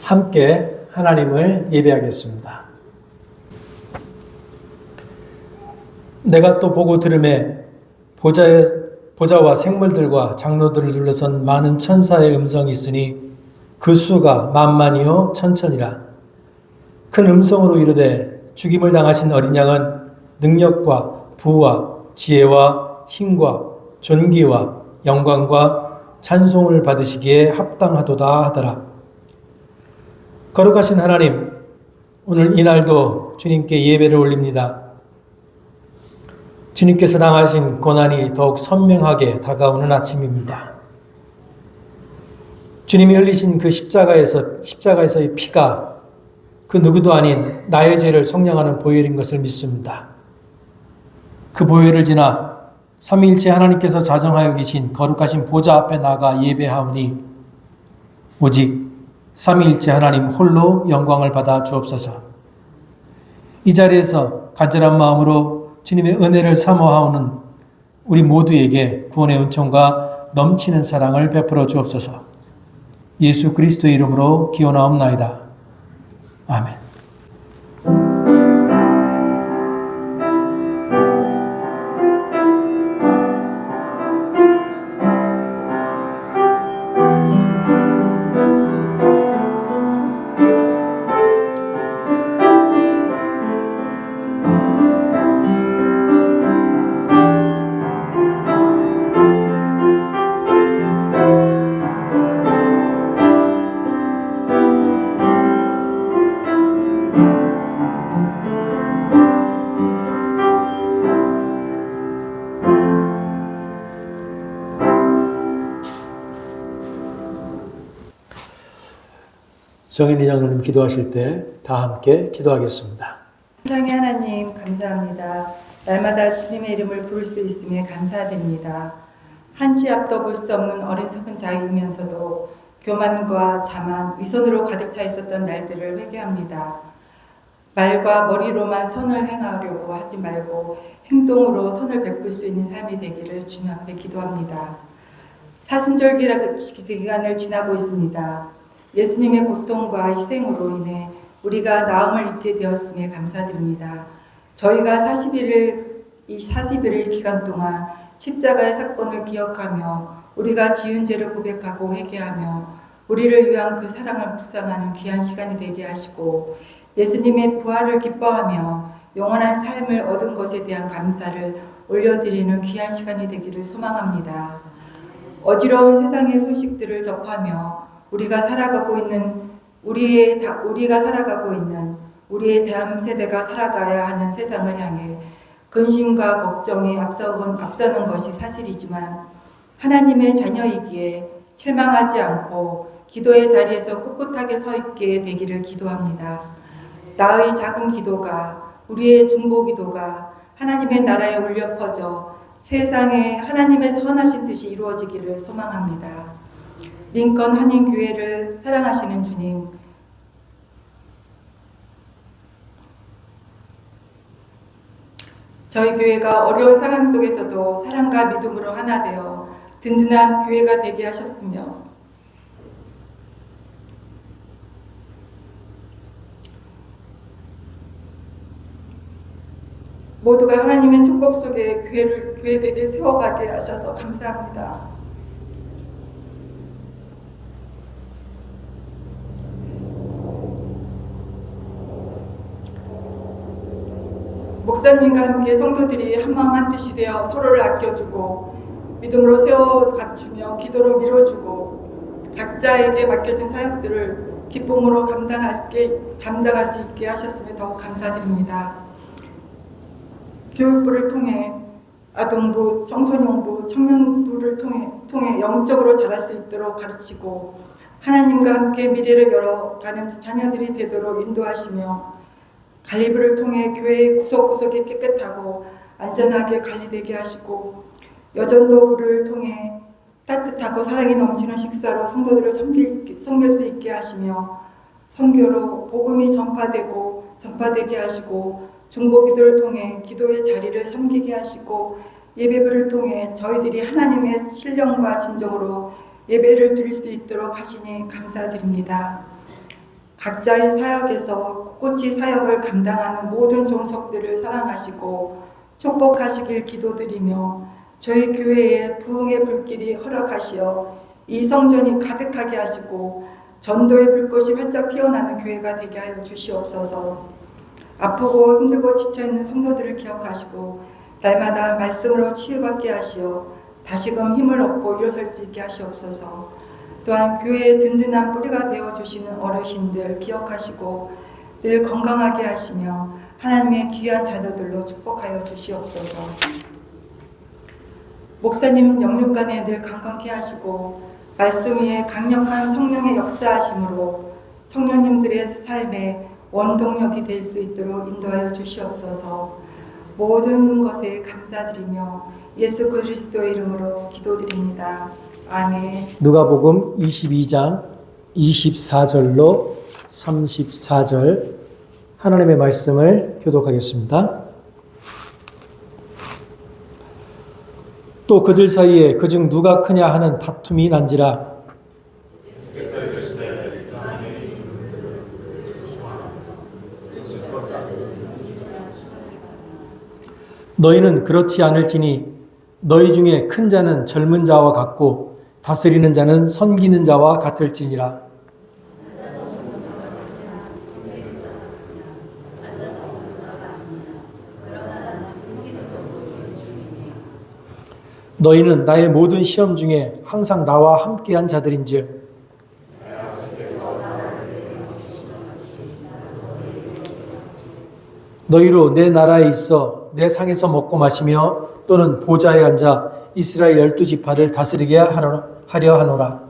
함께 하나님을 예배하겠습니다. 내가 또 보고 들음에 보좌와 생물들과 장로들을 둘러선 많은 천사의 음성이 있으니 그 수가 만만이요 천천이라. 큰 음성으로 이르되 죽임을 당하신 어린 양은 능력과 부와 지혜와 힘과 존귀와 영광과 찬송을 받으시기에 합당하도다 하더라. 거룩하신 하나님, 오늘 이날도 주님께 예배를 올립니다. 주님께서 당하신 고난이 더욱 선명하게 다가오는 아침입니다. 주님이 흘리신 그 십자가에서의 피가 그 누구도 아닌 나의 죄를 속량하는 보혈인 것을 믿습니다. 그 보혈을 지나 삼위일체 하나님께서 자정하여 계신 거룩하신 보좌 앞에 나가 예배하오니 오직 삼위일체 하나님 홀로 영광을 받아 주옵소서. 이 자리에서 간절한 마음으로 주님의 은혜를 사모하오는 우리 모두에게 구원의 은총과 넘치는 사랑을 베풀어 주옵소서. 예수 그리스도의 이름으로 기원하옵나이다. 아멘. 정인이 장로님 기도하실 때 다 함께 기도하겠습니다. 사랑의 하나님 감사합니다. 날마다 주님의 이름을 부를 수 있음에 감사드립니다. 한치 앞도 볼 수 없는 어리석은 자이면서도 교만과 자만, 위선으로 가득 차 있었던 날들을 회개합니다. 말과 머리로만 선을 행하려고 하지 말고 행동으로 선을 베풀 수 있는 삶이 되기를 주님 앞에 기도합니다. 사순절 기간을 지나고 있습니다. 예수님의 고통과 희생으로 인해 우리가 나음을 입게 되었음에 감사드립니다. 저희가 40일의 기간 동안 십자가의 사건을 기억하며 우리가 지은 죄를 고백하고 회개하며 우리를 위한 그 사랑을 묵상하는 귀한 시간이 되게 하시고 예수님의 부활을 기뻐하며 영원한 삶을 얻은 것에 대한 감사를 올려드리는 귀한 시간이 되기를 소망합니다. 어지러운 세상의 소식들을 접하며 우리가 살아가고 있는 우리의 다음 세대가 살아가야 하는 세상을 향해 근심과 걱정이 앞서는 것이 사실이지만 하나님의 자녀이기에 실망하지 않고 기도의 자리에서 꿋꿋하게 서 있게 되기를 기도합니다. 나의 작은 기도가, 우리의 중보 기도가 하나님의 나라에 울려 퍼져 세상에 하나님의 선하신 뜻이 이루어지기를 소망합니다. 링컨 한인교회를 사랑하시는 주님, 저희 교회가 어려운 상황 속에서도 사랑과 믿음으로 하나 되어 든든한 교회가 되게 하셨으며 모두가 하나님의 축복 속에 교회되게 세워가게 하셔서 감사합니다. 목사님과 함께 성도들이 한마음 한뜻이 되어 서로를 아껴주고 믿음으로 세워 갖추며 기도로 밀어주고 각자에게 맡겨진 사역들을 기쁨으로 감당할 수 있게 하셨음에 더욱 감사드립니다. 교육부를 통해 아동부, 청소년부, 청년부를 통해 영적으로 자랄 수 있도록 가르치고 하나님과 함께 미래를 열어가는 자녀들이 되도록 인도하시며 관리부를 통해 교회의 구석구석이 깨끗하고 안전하게 관리되게 하시고 여전도부를 통해 따뜻하고 사랑이 넘치는 식사로 성도들을 섬길 수 있게 하시며 선교로 복음이 전파되게 하시고 중보기도를 통해 기도의 자리를 섬기게 하시고 예배부를 통해 저희들이 하나님의 신령과 진정으로 예배를 드릴 수 있도록 하시니 감사드립니다. 각자의 사역에서 꿋꿋이 사역을 감당하는 모든 종속들을 사랑하시고 축복하시길 기도드리며 저희 교회에 부흥의 불길이 허락하시어 이 성전이 가득하게 하시고 전도의 불꽃이 활짝 피어나는 교회가 되게 하여 주시옵소서. 아프고 힘들고 지쳐있는 성도들을 기억하시고 날마다 말씀으로 치유받게 하시어 다시금 힘을 얻고 일어설 수 있게 하시옵소서. 또한 교회의 든든한 뿌리가 되어주시는 어르신들 기억하시고 늘 건강하게 하시며 하나님의 귀한 자녀들로 축복하여 주시옵소서. 목사님 영육간에 늘 강건케 하시고 말씀 위에 강력한 성령의 역사하심으로 청년님들의 삶에 원동력이 될 수 있도록 인도하여 주시옵소서. 모든 것에 감사드리며 예수 그리스도의 이름으로 기도드립니다. 아멘. 누가복음 22장 24절로 34절 하나님의 말씀을 교독하겠습니다. 또 그들 사이에 그중 누가 크냐 하는 다툼이 난지라. 너희는 그렇지 않을지니 너희 중에 큰 자는 젊은 자와 같고 다스리는 자는 섬기는 자와 같을지니라. 너희는 나의 모든 시험 중에 항상 나와 함께한 자들인즉 너희로 내 나라에 있어 내 상에서 먹고 마시며 또는 보좌에 앉아 이스라엘 12지파를 다스리게 하려 하노라.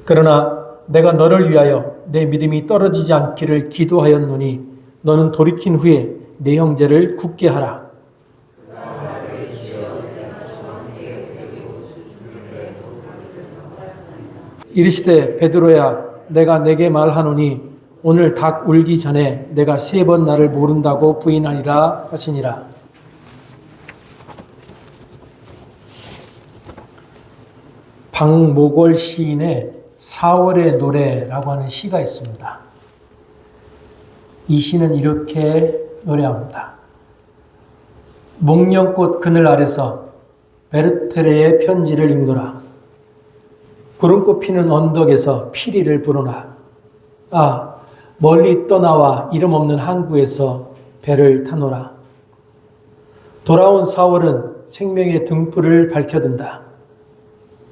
그러나 내가 너를 위하여 내 믿음이 떨어지지 않기를 기도하였노니 너는 돌이킨 후에 내 형제를 굳게 하라. 이르시되 베드로야 내가 내게 말하노니 오늘 닭 울기 전에 내가 3번 나를 모른다고 부인하리라 하시니라. 박목월 시인의 4월의 노래라고 하는 시가 있습니다. 이 시는 이렇게 노래합니다. 목련꽃 그늘 아래서 베르테레의 편지를 읽노라. 구름꽃 피는 언덕에서 피리를 부르나. 아, 멀리 떠나와 이름 없는 항구에서 배를 타노라. 돌아온 4월은 생명의 등불을 밝혀든다.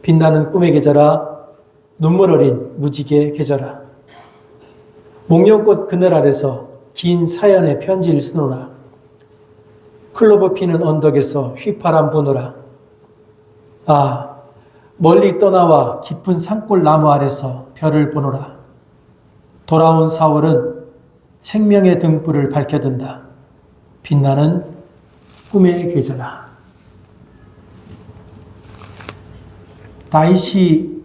빛나는 꿈의 계절아, 눈물 어린 무지개 계절아. 목련꽃 그늘 아래서 긴 사연의 편지를 쓰노라. 클로버 피는 언덕에서 휘파람 부노라. 아, 멀리 떠나와 깊은 산골 나무 아래서 별을 보노라. 돌아온 4월은 생명의 등불을 밝혀든다. 빛나는 꿈의 계절아. 다윗이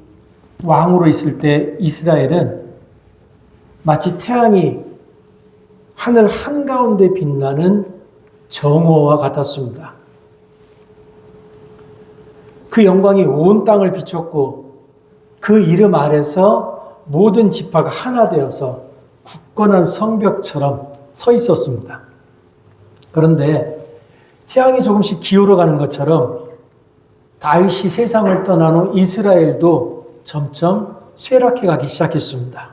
왕으로 있을 때 이스라엘은 마치 태양이 하늘 한가운데 빛나는 정오와 같았습니다. 그 영광이 온 땅을 비췄고 그 이름 아래서 모든 지파가 하나 되어서 굳건한 성벽처럼 서 있었습니다. 그런데 태양이 조금씩 기울어가는 것처럼 다윗이 세상을 떠난 후 이스라엘도 점점 쇠락해 가기 시작했습니다.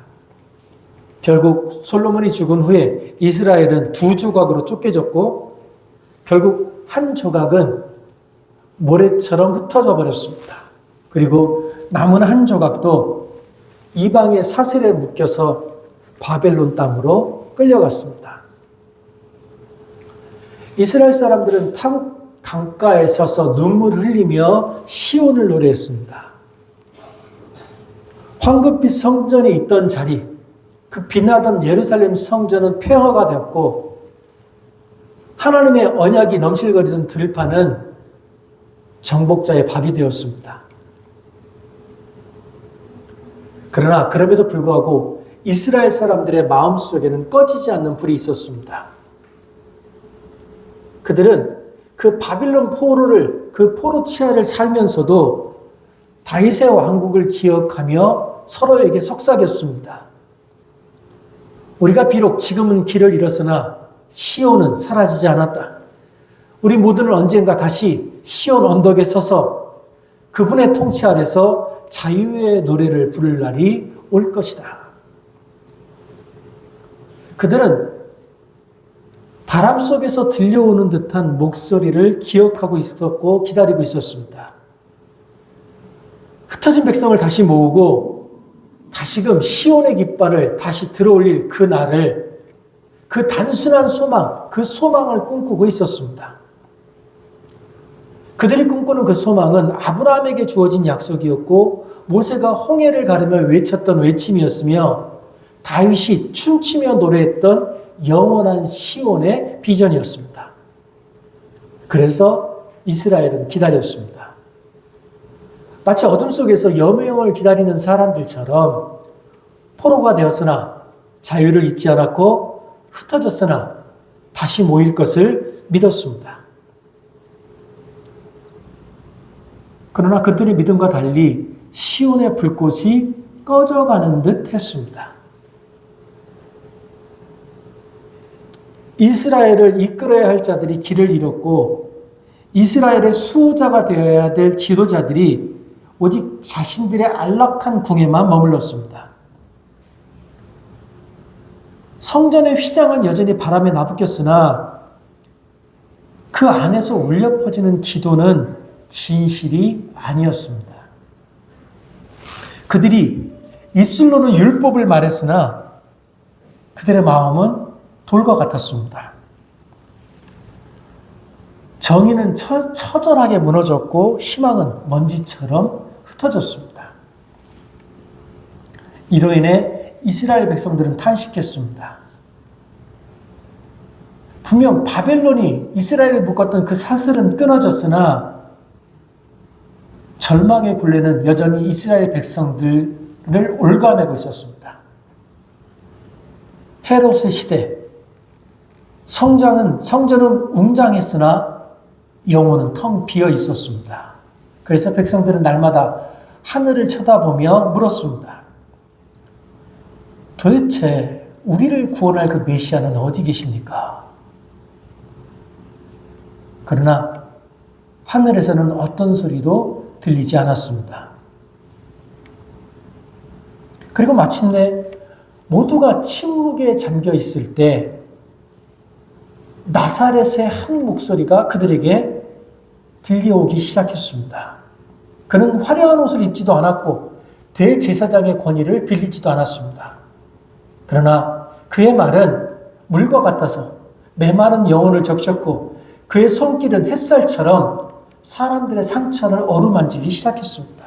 결국 솔로몬이 죽은 후에 이스라엘은 2조각으로 쫓겨졌고 결국 한 조각은 모래처럼 흩어져 버렸습니다. 그리고 남은 한 조각도 이방의 사슬에 묶여서 바벨론 땅으로 끌려갔습니다. 이스라엘 사람들은 강가에 서서 눈물을 흘리며 시온을 노래했습니다. 황금빛 성전이 있던 자리, 그 빛나던 예루살렘 성전은 폐허가 되었고 하나님의 언약이 넘실거리던 들판은 정복자의 밥이 되었습니다. 그러나 그럼에도 불구하고 이스라엘 사람들의 마음속에는 꺼지지 않는 불이 있었습니다. 그들은 그 바빌론 포로를, 그 포로 치하를 살면서도 다윗의 왕국을 기억하며 서로에게 속삭였습니다. 우리가 비록 지금은 길을 잃었으나 시온은 사라지지 않았다. 우리 모두는 언젠가 다시 시온 언덕에 서서 그분의 통치 아래서 자유의 노래를 부를 날이 올 것이다. 그들은 바람 속에서 들려오는 듯한 목소리를 기억하고 있었고 기다리고 있었습니다. 흩어진 백성을 다시 모으고 다시금 시온의 깃발을 다시 들어올릴 그 날을, 그 단순한 소망, 그 소망을 꿈꾸고 있었습니다. 그들이 꿈꾸는 그 소망은 아브라함에게 주어진 약속이었고 모세가 홍해를 가르며 외쳤던 외침이었으며 다윗이 춤추며 노래했던 영원한 시온의 비전이었습니다. 그래서 이스라엘은 기다렸습니다. 마치 어둠 속에서 여명을 기다리는 사람들처럼 포로가 되었으나 자유를 잊지 않았고 흩어졌으나 다시 모일 것을 믿었습니다. 그러나 그들의 믿음과 달리 시온의 불꽃이 꺼져가는 듯 했습니다. 이스라엘을 이끌어야 할 자들이 길을 잃었고 이스라엘의 수호자가 되어야 될 지도자들이 오직 자신들의 안락한 궁에만 머물렀습니다. 성전의 휘장은 여전히 바람에 나부꼈으나 그 안에서 울려 퍼지는 기도는 진실이 아니었습니다. 그들이 입술로는 율법을 말했으나 그들의 마음은 돌과 같았습니다. 정의는 처절하게 무너졌고 희망은 먼지처럼 흩어졌습니다. 이로 인해 이스라엘 백성들은 탄식했습니다. 분명 바벨론이 이스라엘을 묶었던 그 사슬은 끊어졌으나 절망의 굴레는 여전히 이스라엘 백성들을 올가매고 있었습니다. 헤롯의 시대, 성전은 웅장했으나 영혼은 텅 비어 있었습니다. 그래서 백성들은 날마다 하늘을 쳐다보며 물었습니다. 도대체 우리를 구원할 그 메시아는 어디 계십니까? 그러나 하늘에서는 어떤 소리도 들리지 않았습니다. 그리고 마침내 모두가 침묵에 잠겨 있을 때 나사렛의 한 목소리가 그들에게 들려오기 시작했습니다. 그는 화려한 옷을 입지도 않았고 대제사장의 권위를 빌리지도 않았습니다. 그러나 그의 말은 물과 같아서 메마른 영혼을 적셨고 그의 손길은 햇살처럼 사람들의 상처를 어루만지기 시작했습니다.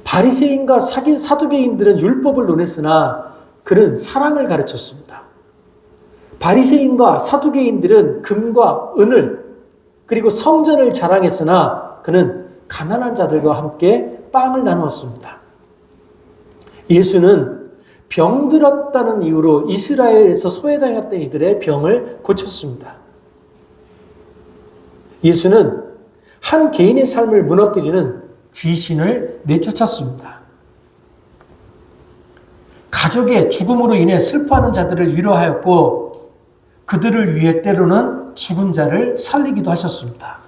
바리새인과 사두개인들은 율법을 논했으나 그는 사랑을 가르쳤습니다. 바리새인과 사두개인들은 금과 은을 그리고 성전을 자랑했으나 그는 가난한 자들과 함께 빵을 나누었습니다. 예수는 병들었다는 이유로 이스라엘에서 소외당했던 이들의 병을 고쳤습니다. 예수는 한 개인의 삶을 무너뜨리는 귀신을 내쫓았습니다. 가족의 죽음으로 인해 슬퍼하는 자들을 위로하였고 그들을 위해 때로는 죽은 자를 살리기도 하셨습니다.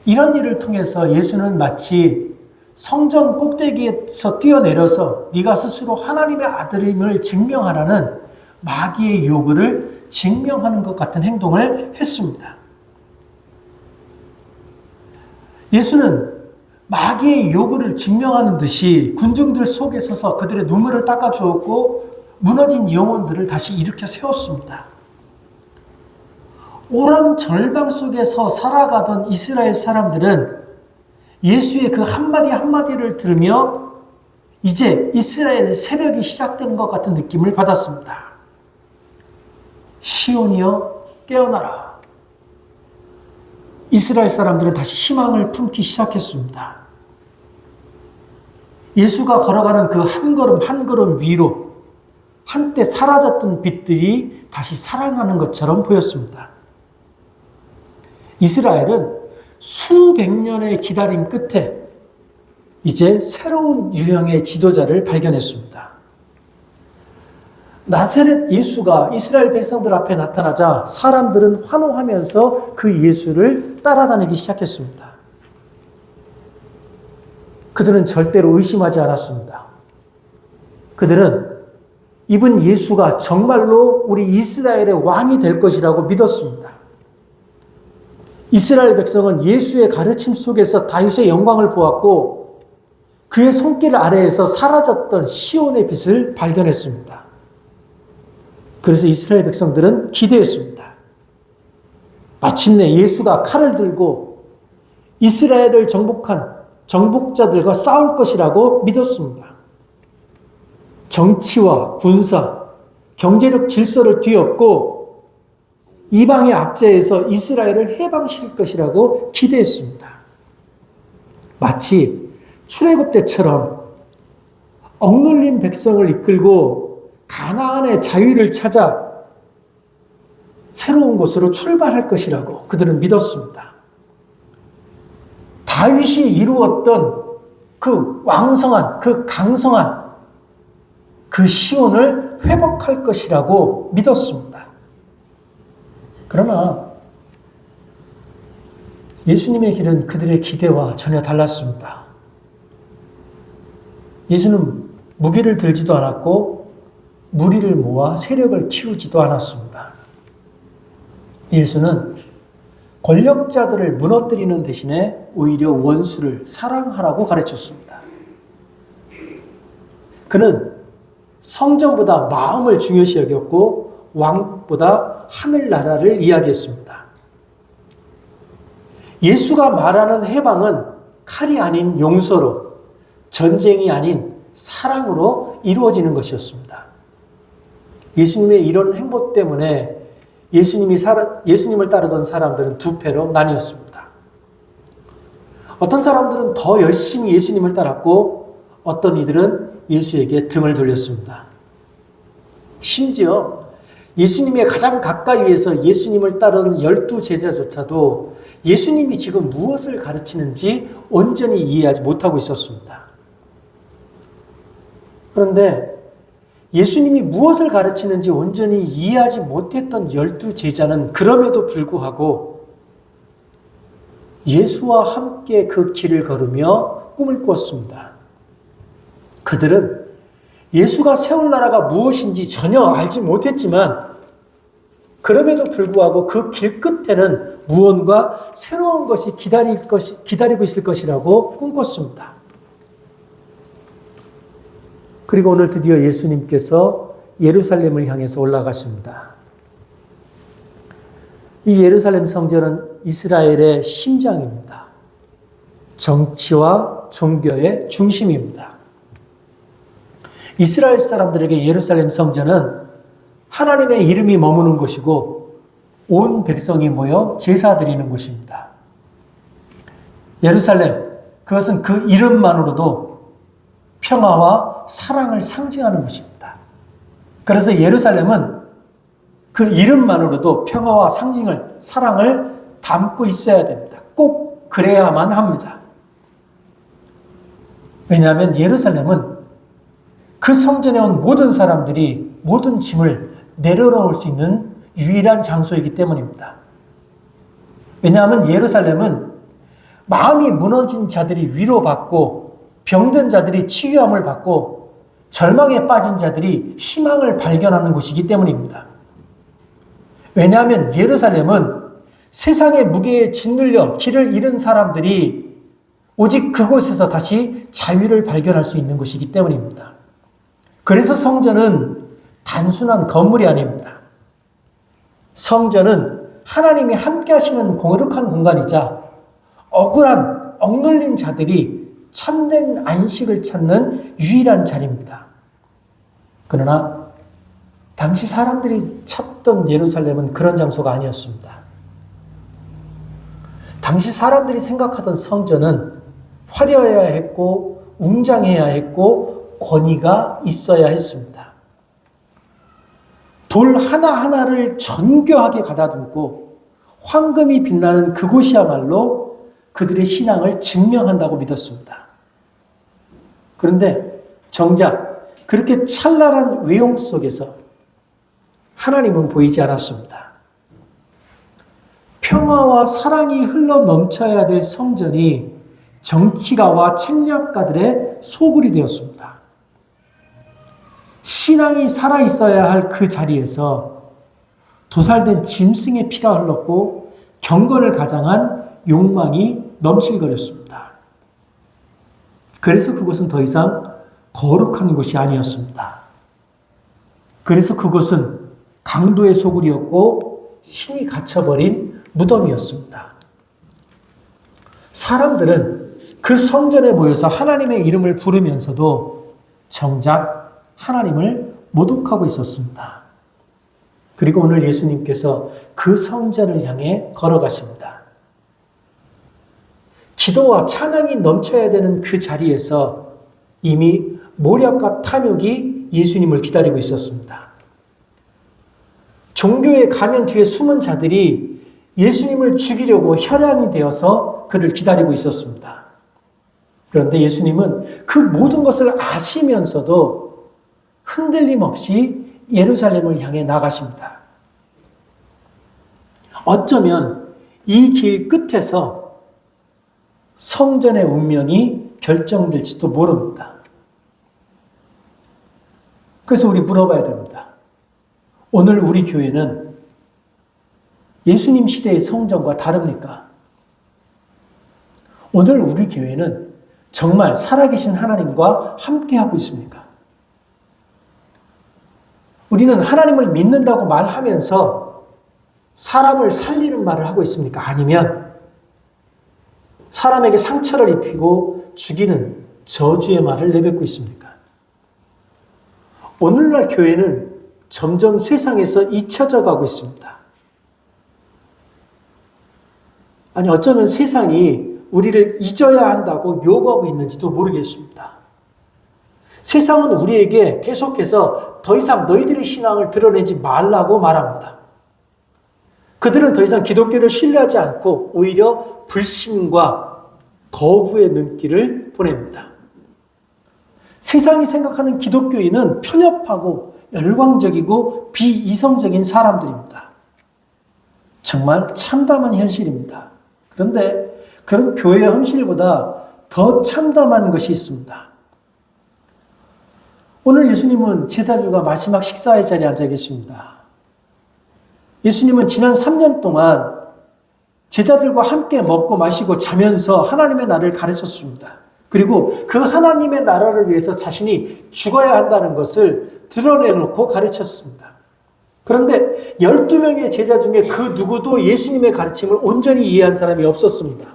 이런 일을 통해서 예수는 마치 성전 꼭대기에서 뛰어내려서 네가 스스로 하나님의 아들임을 증명하라는 마귀의 요구를 증명하는 것 같은 행동을 했습니다. 예수는 마귀의 요구를 증명하는 듯이 군중들 속에 서서 그들의 눈물을 닦아주었고 무너진 영혼들을 다시 일으켜 세웠습니다. 오랜 절망 속에서 살아가던 이스라엘 사람들은 예수의 그 한마디 한마디를 들으며 이제 이스라엘의 새벽이 시작되는 것 같은 느낌을 받았습니다. 시온이여 깨어나라. 이스라엘 사람들은 다시 희망을 품기 시작했습니다. 예수가 걸어가는 그 한 걸음 한 걸음 위로 한때 사라졌던 빛들이 다시 살아나는 것처럼 보였습니다. 이스라엘은 수백 년의 기다림 끝에 이제 새로운 유형의 지도자를 발견했습니다. 나사렛 예수가 이스라엘 백성들 앞에 나타나자 사람들은 환호하면서 그 예수를 따라다니기 시작했습니다. 그들은 절대로 의심하지 않았습니다. 그들은 이분 예수가 정말로 우리 이스라엘의 왕이 될 것이라고 믿었습니다. 이스라엘 백성은 예수의 가르침 속에서 다윗의 영광을 보았고 그의 손길 아래에서 사라졌던 시온의 빛을 발견했습니다. 그래서 이스라엘 백성들은 기대했습니다. 마침내 예수가 칼을 들고 이스라엘을 정복한 정복자들과 싸울 것이라고 믿었습니다. 정치와 군사, 경제적 질서를 뒤엎고 이방의 압제에서 이스라엘을 해방시킬 것이라고 기대했습니다. 마치 출애굽 때처럼 억눌린 백성을 이끌고 가나안의 자유를 찾아 새로운 곳으로 출발할 것이라고 그들은 믿었습니다. 다윗이 이루었던 그 왕성한, 그 강성한 그 시온을 회복할 것이라고 믿었습니다. 그러나 예수님의 길은 그들의 기대와 전혀 달랐습니다. 예수는 무기를 들지도 않았고 무리를 모아 세력을 키우지도 않았습니다. 예수는 권력자들을 무너뜨리는 대신에 오히려 원수를 사랑하라고 가르쳤습니다. 그는 성전보다 마음을 중요시 여겼고 왕보다 하늘나라를 이야기했습니다. 예수가 말하는 해방은 칼이 아닌 용서로, 전쟁이 아닌 사랑으로 이루어지는 것이었습니다. 예수님의 이런 행보 때문에 예수님을 따르던 사람들은 두 패로 나뉘었습니다. 어떤 사람들은 더 열심히 예수님을 따랐고 어떤 이들은 예수에게 등을 돌렸습니다. 심지어 예수님의 가장 가까이에서 예수님을 따르는 12 제자조차도 예수님이 지금 무엇을 가르치는지 온전히 이해하지 못하고 있었습니다. 그런데 예수님이 무엇을 가르치는지 온전히 이해하지 못했던 12 제자는 그럼에도 불구하고 예수와 함께 그 길을 걸으며 꿈을 꾸었습니다. 그들은 예수가 세울 나라가 무엇인지 전혀 알지 못했지만 그럼에도 불구하고 그 길 끝에는 무언가 새로운 것이 기다리고 있을 것이라고 꿈꿨습니다. 그리고 오늘 드디어 예수님께서 예루살렘을 향해서 올라가십니다. 이 예루살렘 성전은 이스라엘의 심장입니다. 정치와 종교의 중심입니다. 이스라엘 사람들에게 예루살렘 성전은 하나님의 이름이 머무는 곳이고 온 백성이 모여 제사 드리는 곳입니다. 예루살렘, 그것은 그 이름만으로도 평화와 사랑을 상징하는 곳입니다. 그래서 예루살렘은 그 이름만으로도 평화와 사랑을 담고 있어야 됩니다. 꼭 그래야만 합니다. 왜냐하면 예루살렘은 그 성전에 온 모든 사람들이 모든 짐을 내려놓을 수 있는 유일한 장소이기 때문입니다. 왜냐하면 예루살렘은 마음이 무너진 자들이 위로받고 병든 자들이 치유함을 받고 절망에 빠진 자들이 희망을 발견하는 곳이기 때문입니다. 왜냐하면 예루살렘은 세상의 무게에 짓눌려 길을 잃은 사람들이 오직 그곳에서 다시 자유를 발견할 수 있는 곳이기 때문입니다. 그래서 성전은 단순한 건물이 아닙니다. 성전은 하나님이 함께 하시는 거룩한 공간이자 억눌린 자들이 참된 안식을 찾는 유일한 자리입니다. 그러나 당시 사람들이 찾던 예루살렘은 그런 장소가 아니었습니다. 당시 사람들이 생각하던 성전은 화려해야 했고 웅장해야 했고 권위가 있어야 했습니다. 돌 하나하나를 정교하게 가다듬고 황금이 빛나는 그곳이야말로 그들의 신앙을 증명한다고 믿었습니다. 그런데 정작 그렇게 찬란한 외형 속에서 하나님은 보이지 않았습니다. 평화와 사랑이 흘러 넘쳐야 될 성전이 정치가와 책략가들의 소굴이 되었습니다. 신앙이 살아있어야 할 그 자리에서 도살된 짐승의 피가 흘렀고 경건을 가장한 욕망이 넘실거렸습니다. 그래서 그곳은 더 이상 거룩한 곳이 아니었습니다. 그래서 그곳은 강도의 소굴이었고 신이 갇혀버린 무덤이었습니다. 사람들은 그 성전에 모여서 하나님의 이름을 부르면서도 정작 하나님을 모독하고 있었습니다. 그리고 오늘 예수님께서 그 성전을 향해 걸어가십니다. 기도와 찬양이 넘쳐야 되는 그 자리에서 이미 모략과 탐욕이 예수님을 기다리고 있었습니다. 종교의 가면 뒤에 숨은 자들이 예수님을 죽이려고 혈안이 되어서 그를 기다리고 있었습니다. 그런데 예수님은 그 모든 것을 아시면서도 흔들림 없이 예루살렘을 향해 나가십니다. 어쩌면 이 길 끝에서 성전의 운명이 결정될지도 모릅니다. 그래서 우리 물어봐야 됩니다. 오늘 우리 교회는 예수님 시대의 성전과 다릅니까? 오늘 우리 교회는 정말 살아계신 하나님과 함께하고 있습니까? 우리는 하나님을 믿는다고 말하면서 사람을 살리는 말을 하고 있습니까? 아니면 사람에게 상처를 입히고 죽이는 저주의 말을 내뱉고 있습니까? 오늘날 교회는 점점 세상에서 잊혀져 가고 있습니다. 아니, 어쩌면 세상이 우리를 잊어야 한다고 요구하고 있는지도 모르겠습니다. 세상은 우리에게 계속해서 더 이상 너희들의 신앙을 드러내지 말라고 말합니다. 그들은 더 이상 기독교를 신뢰하지 않고 오히려 불신과 거부의 눈길을 보냅니다. 세상이 생각하는 기독교인은 편협하고 열광적이고 비이성적인 사람들입니다. 정말 참담한 현실입니다. 그런데 그런 교회의 현실보다 더 참담한 것이 있습니다. 오늘 예수님은 제자들과 마지막 식사의 자리에 앉아 계십니다. 예수님은 지난 3년 동안 제자들과 함께 먹고 마시고 자면서 하나님의 나라를 가르쳤습니다. 그리고 그 하나님의 나라를 위해서 자신이 죽어야 한다는 것을 드러내놓고 가르쳤습니다. 그런데 12명의 제자 중에 그 누구도 예수님의 가르침을 온전히 이해한 사람이 없었습니다.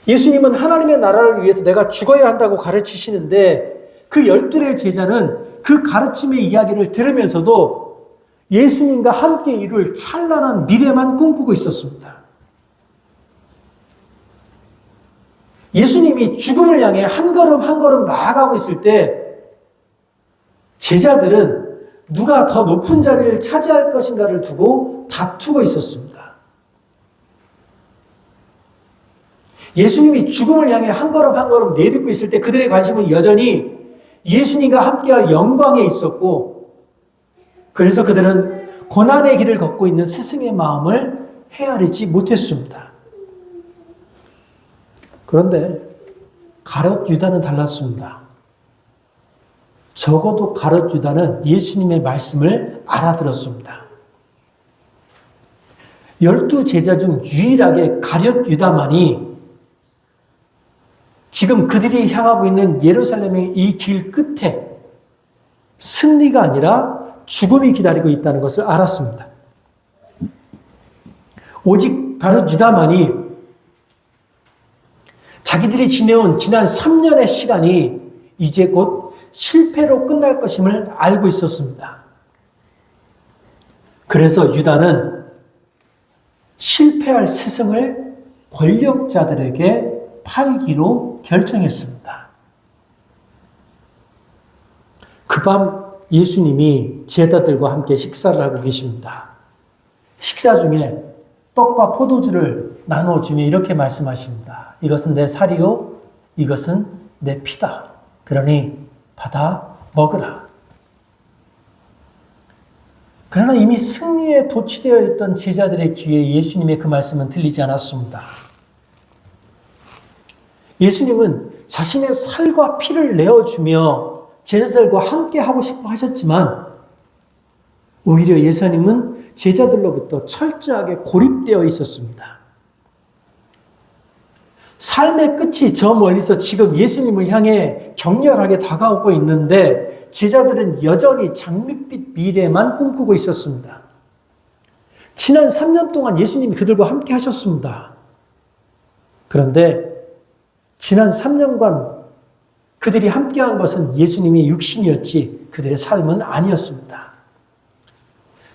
예수님은 하나님의 나라를 위해서 내가 죽어야 한다고 가르치시는데 그 12의 제자는 그 가르침의 이야기를 들으면서도 예수님과 함께 이룰 찬란한 미래만 꿈꾸고 있었습니다. 예수님이 죽음을 향해 한 걸음 한 걸음 나아가고 있을 때 제자들은 누가 더 높은 자리를 차지할 것인가를 두고 다투고 있었습니다. 예수님이 죽음을 향해 한 걸음 한 걸음 내딛고 있을 때 그들의 관심은 여전히 예수님과 함께할 영광에 있었고, 그래서 그들은 고난의 길을 걷고 있는 스승의 마음을 헤아리지 못했습니다. 그런데 가룟 유다는 달랐습니다. 적어도 가룟 유다는 예수님의 말씀을 알아들었습니다. 12 제자 중 유일하게 가룟 유다만이 지금 그들이 향하고 있는 예루살렘의 이 길 끝에 승리가 아니라 죽음이 기다리고 있다는 것을 알았습니다. 오직 가룟 유다만이 자기들이 지내온 지난 3년의 시간이 이제 곧 실패로 끝날 것임을 알고 있었습니다. 그래서 유다는 실패할 스승을 권력자들에게 팔기로 결정했습니다. 그 밤 예수님이 제자들과 함께 식사를 하고 계십니다. 식사 중에 떡과 포도주를 나눠주며 이렇게 말씀하십니다. 이것은 내 살이요, 이것은 내 피다. 그러니 받아 먹으라. 그러나 이미 승리에 도취되어 있던 제자들의 귀에 예수님의 그 말씀은 들리지 않았습니다. 예수님은 자신의 살과 피를 내어주며 제자들과 함께 하고 싶어 하셨지만 오히려 예수님은 제자들로부터 철저하게 고립되어 있었습니다. 삶의 끝이 저 멀리서 지금 예수님을 향해 격렬하게 다가오고 있는데 제자들은 여전히 장밋빛 미래만 꿈꾸고 있었습니다. 지난 3년 동안 예수님이 그들과 함께 하셨습니다. 그런데 지난 3년간 그들이 함께한 것은 예수님의 육신이었지 그들의 삶은 아니었습니다.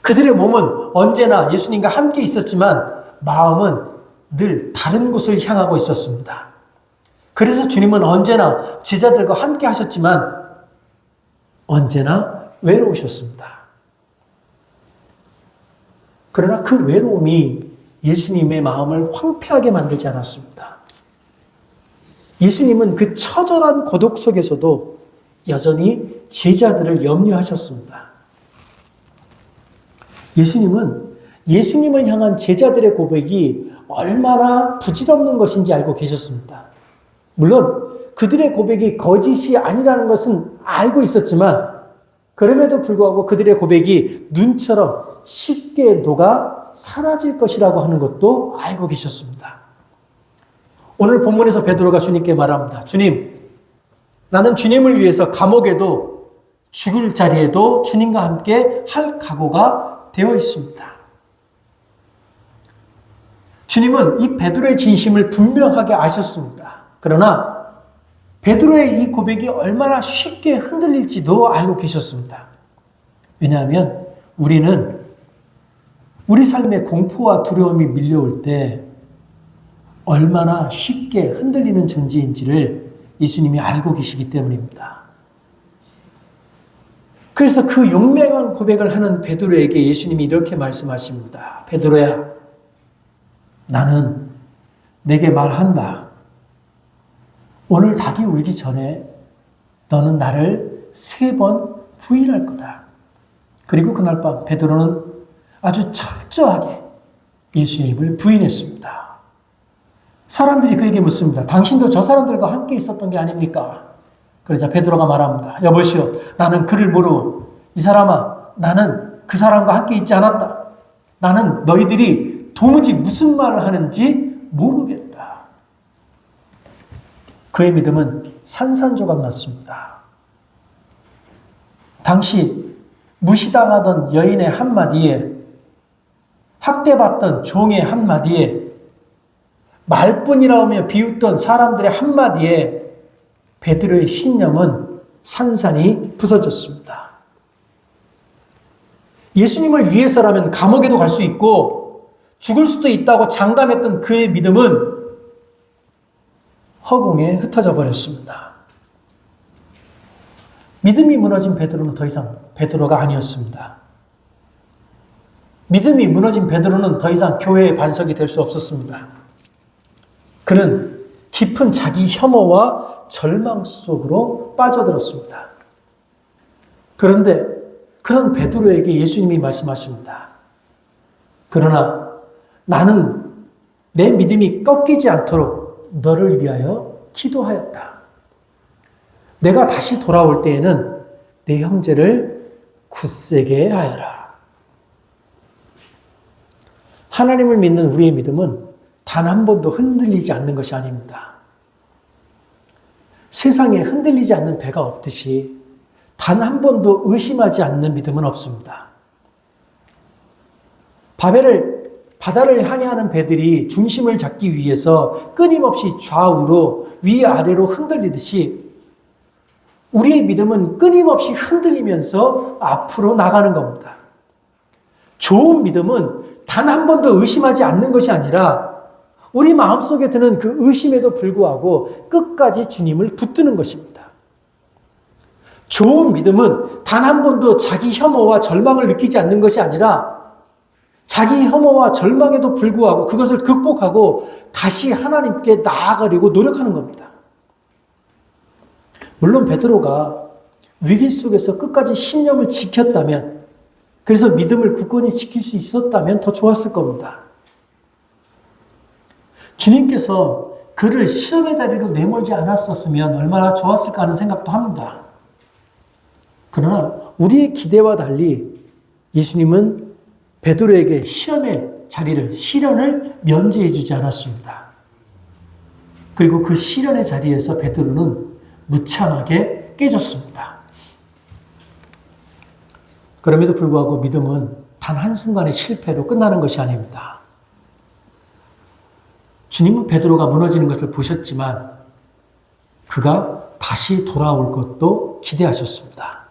그들의 몸은 언제나 예수님과 함께 있었지만 마음은 늘 다른 곳을 향하고 있었습니다. 그래서 주님은 언제나 제자들과 함께 하셨지만 언제나 외로우셨습니다. 그러나 그 외로움이 예수님의 마음을 황폐하게 만들지 않았습니다. 예수님은 그 처절한 고독 속에서도 여전히 제자들을 염려하셨습니다. 예수님은 예수님을 향한 제자들의 고백이 얼마나 부질없는 것인지 알고 계셨습니다. 물론 그들의 고백이 거짓이 아니라는 것은 알고 있었지만 그럼에도 불구하고 그들의 고백이 눈처럼 쉽게 녹아 사라질 것이라고 하는 것도 알고 계셨습니다. 오늘 본문에서 베드로가 주님께 말합니다. 주님, 나는 주님을 위해서 감옥에도 죽을 자리에도 주님과 함께 할 각오가 되어 있습니다. 주님은 이 베드로의 진심을 분명하게 아셨습니다. 그러나 베드로의 이 고백이 얼마나 쉽게 흔들릴지도 알고 계셨습니다. 왜냐하면 우리는 우리 삶에 공포와 두려움이 밀려올 때 얼마나 쉽게 흔들리는 존재인지를 예수님이 알고 계시기 때문입니다. 그래서 그 용맹한 고백을 하는 베드로에게 예수님이 이렇게 말씀하십니다. 베드로야, 나는 내게 말한다. 오늘 닭이 울기 전에 너는 나를 3번 부인할 거다. 그리고 그날 밤 베드로는 아주 철저하게 예수님을 부인했습니다. 사람들이 그에게 묻습니다. 당신도 저 사람들과 함께 있었던 게 아닙니까? 그러자 베드로가 말합니다. 여보시오, 나는 그를 모르고 이 사람아, 나는 그 사람과 함께 있지 않았다. 나는 너희들이 도무지 무슨 말을 하는지 모르겠다. 그의 믿음은 산산조각 났습니다. 당시 무시당하던 여인의 한마디에, 학대받던 종의 한마디에, 말뿐이라 하며 비웃던 사람들의 한마디에 베드로의 신념은 산산이 부서졌습니다. 예수님을 위해서라면 감옥에도 갈 수 있고 죽을 수도 있다고 장담했던 그의 믿음은 허공에 흩어져 버렸습니다. 믿음이 무너진 베드로는 더 이상 베드로가 아니었습니다. 믿음이 무너진 베드로는 더 이상 교회의 반석이 될 수 없었습니다. 그는 깊은 자기 혐오와 절망 속으로 빠져들었습니다. 그런데 그런 베드로에게 예수님이 말씀하십니다. 그러나 나는 내 믿음이 꺾이지 않도록 너를 위하여 기도하였다. 내가 다시 돌아올 때에는 내 형제를 굳세게 하여라. 하나님을 믿는 우리의 믿음은 단 한 번도 흔들리지 않는 것이 아닙니다. 세상에 흔들리지 않는 배가 없듯이 단 한 번도 의심하지 않는 믿음은 없습니다. 바다를 향해하는 배들이 중심을 잡기 위해서 끊임없이 좌우로 위아래로 흔들리듯이 우리의 믿음은 끊임없이 흔들리면서 앞으로 나가는 겁니다. 좋은 믿음은 단 한 번도 의심하지 않는 것이 아니라 우리 마음속에 드는 그 의심에도 불구하고 끝까지 주님을 붙드는 것입니다. 좋은 믿음은 단 한 번도 자기 혐오와 절망을 느끼지 않는 것이 아니라 자기 혐오와 절망에도 불구하고 그것을 극복하고 다시 하나님께 나아가려고 노력하는 겁니다. 물론 베드로가 위기 속에서 끝까지 신념을 지켰다면, 그래서 믿음을 굳건히 지킬 수 있었다면 더 좋았을 겁니다. 주님께서 그를 시험의 자리로 내몰지 않았었으면 얼마나 좋았을까 하는 생각도 합니다. 그러나 우리의 기대와 달리 예수님은 베드로에게 시험의 자리를, 시련을 면제해 주지 않았습니다. 그리고 그 시련의 자리에서 베드로는 무참하게 깨졌습니다. 그럼에도 불구하고 믿음은 단 한순간의 실패로 끝나는 것이 아닙니다. 주님은 베드로가 무너지는 것을 보셨지만 그가 다시 돌아올 것도 기대하셨습니다.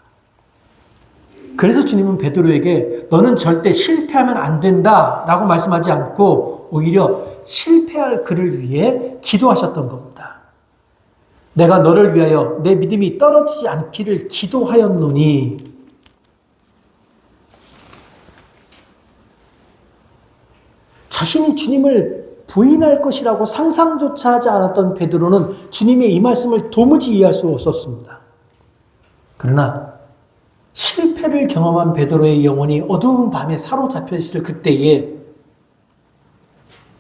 그래서 주님은 베드로에게 너는 절대 실패하면 안 된다라고 말씀하지 않고 오히려 실패할 그를 위해 기도하셨던 겁니다. 내가 너를 위하여 내 믿음이 떨어지지 않기를 기도하였노니. 자신이 주님을 부인할 것이라고 상상조차 하지 않았던 베드로는 주님의 이 말씀을 도무지 이해할 수 없었습니다. 그러나 실패를 경험한 베드로의 영혼이 어두운 밤에 사로잡혀 있을 그때에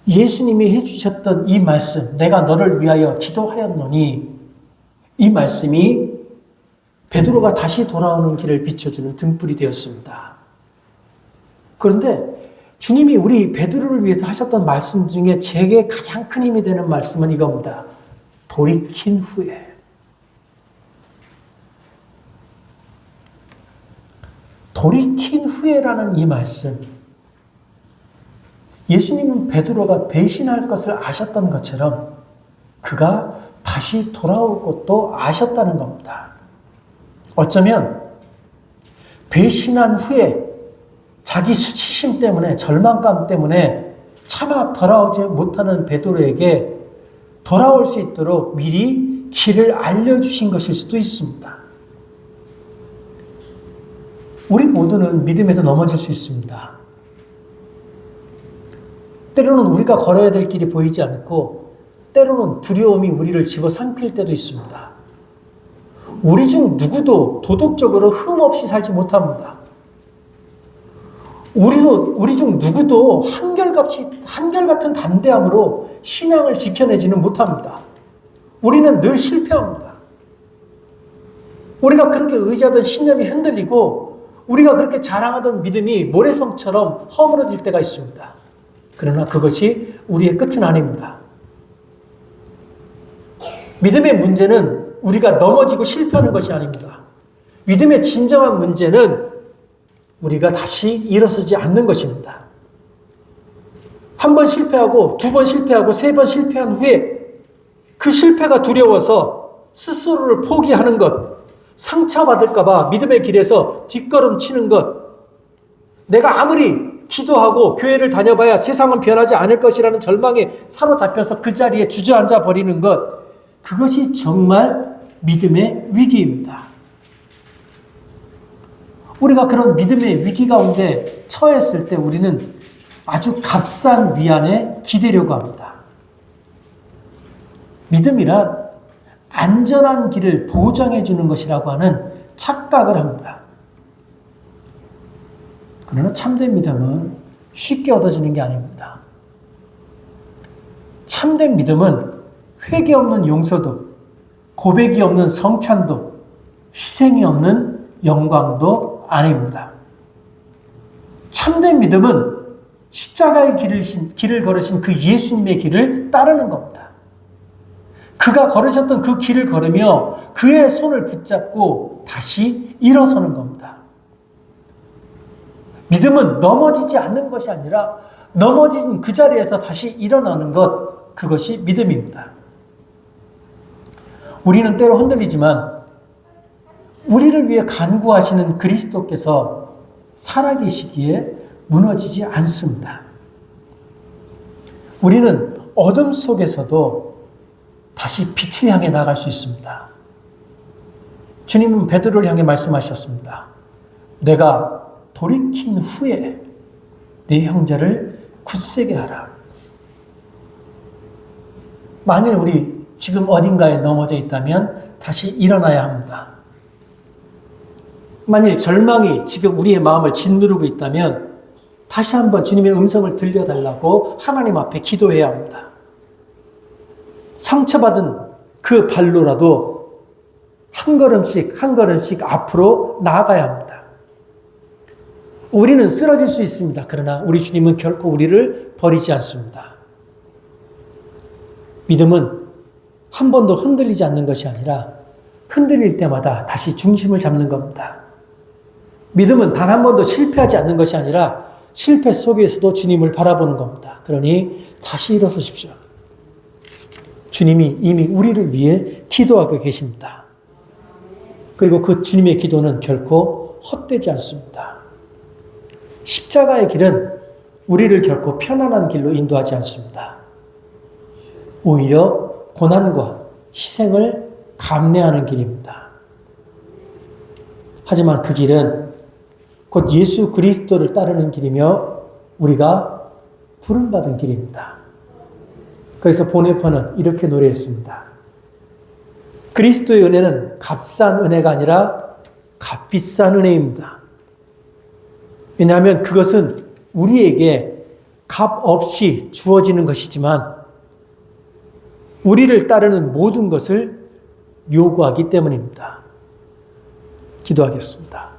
예수님이 해주셨던 이 말씀, 내가 너를 위하여 기도하였노니, 이 말씀이 베드로가 다시 돌아오는 길을 비춰주는 등불이 되었습니다. 그런데 주님이 우리 베드로를 위해서 하셨던 말씀 중에 제게 가장 큰 힘이 되는 말씀은 이겁니다. 돌이킨 후에. 돌이킨 후에라는 이 말씀. 예수님은 베드로가 배신할 것을 아셨던 것처럼 그가 다시 돌아올 것도 아셨다는 겁니다. 어쩌면 배신한 후에 자기 수치심 때문에, 절망감 때문에 차마 돌아오지 못하는 베드로에게 돌아올 수 있도록 미리 길을 알려주신 것일 수도 있습니다. 우리 모두는 믿음에서 넘어질 수 있습니다. 때로는 우리가 걸어야 될 길이 보이지 않고 때로는 두려움이 우리를 집어삼킬 때도 있습니다. 우리 중 누구도 도덕적으로 흠없이 살지 못합니다. 우리 중 누구도 한결같은 담대함으로 신앙을 지켜내지는 못합니다. 우리는 늘 실패합니다. 우리가 그렇게 의지하던 신념이 흔들리고 우리가 그렇게 자랑하던 믿음이 모래성처럼 허물어질 때가 있습니다. 그러나 그것이 우리의 끝은 아닙니다. 믿음의 문제는 우리가 넘어지고 실패하는 것이 아닙니다. 믿음의 진정한 문제는 우리가 다시 일어서지 않는 것입니다. 한 번 실패하고, 두 번 실패하고, 세 번 실패한 후에 그 실패가 두려워서 스스로를 포기하는 것, 상처받을까봐 믿음의 길에서 뒷걸음 치는 것, 내가 아무리 기도하고 교회를 다녀봐야 세상은 변하지 않을 것이라는 절망에 사로잡혀서 그 자리에 주저앉아 버리는 것, 그것이 정말 믿음의 위기입니다. 우리가 그런 믿음의 위기 가운데 처했을 때 우리는 아주 값싼 위안에 기대려고 합니다. 믿음이란 안전한 길을 보장해 주는 것이라고 하는 착각을 합니다. 그러나 참된 믿음은 쉽게 얻어지는 게 아닙니다. 참된 믿음은 회개 없는 용서도, 고백이 없는 성찬도, 희생이 없는 영광도 아닙니다. 참된 믿음은 십자가의 길을 걸으신 그 예수님의 길을 따르는 겁니다. 그가 걸으셨던 그 길을 걸으며 그의 손을 붙잡고 다시 일어서는 겁니다. 믿음은 넘어지지 않는 것이 아니라 넘어진 그 자리에서 다시 일어나는 것, 그것이 믿음입니다. 우리는 때로 흔들리지만 우리를 위해 간구하시는 그리스도께서 살아계시기에 무너지지 않습니다. 우리는 어둠 속에서도 다시 빛을 향해 나갈 수 있습니다. 주님은 베드로를 향해 말씀하셨습니다. 내가 돌이킨 후에 내 형제를 굳세게 하라. 만일 우리 지금 어딘가에 넘어져 있다면 다시 일어나야 합니다. 만일 절망이 지금 우리의 마음을 짓누르고 있다면 다시 한번 주님의 음성을 들려달라고 하나님 앞에 기도해야 합니다. 상처받은 그 발로라도 한 걸음씩 한 걸음씩 앞으로 나아가야 합니다. 우리는 쓰러질 수 있습니다. 그러나 우리 주님은 결코 우리를 버리지 않습니다. 믿음은 한 번도 흔들리지 않는 것이 아니라 흔들릴 때마다 다시 중심을 잡는 겁니다. 믿음은 단 한 번도 실패하지 않는 것이 아니라 실패 속에서도 주님을 바라보는 겁니다. 그러니 다시 일어서십시오. 주님이 이미 우리를 위해 기도하고 계십니다. 그리고 그 주님의 기도는 결코 헛되지 않습니다. 십자가의 길은 우리를 결코 편안한 길로 인도하지 않습니다. 오히려 고난과 희생을 감내하는 길입니다. 하지만 그 길은 곧 예수 그리스도를 따르는 길이며 우리가 부름받은 길입니다. 그래서 보네퍼는 이렇게 노래했습니다. 그리스도의 은혜는 값싼 은혜가 아니라 값비싼 은혜입니다. 왜냐하면 그것은 우리에게 값 없이 주어지는 것이지만 우리를 따르는 모든 것을 요구하기 때문입니다. 기도하겠습니다.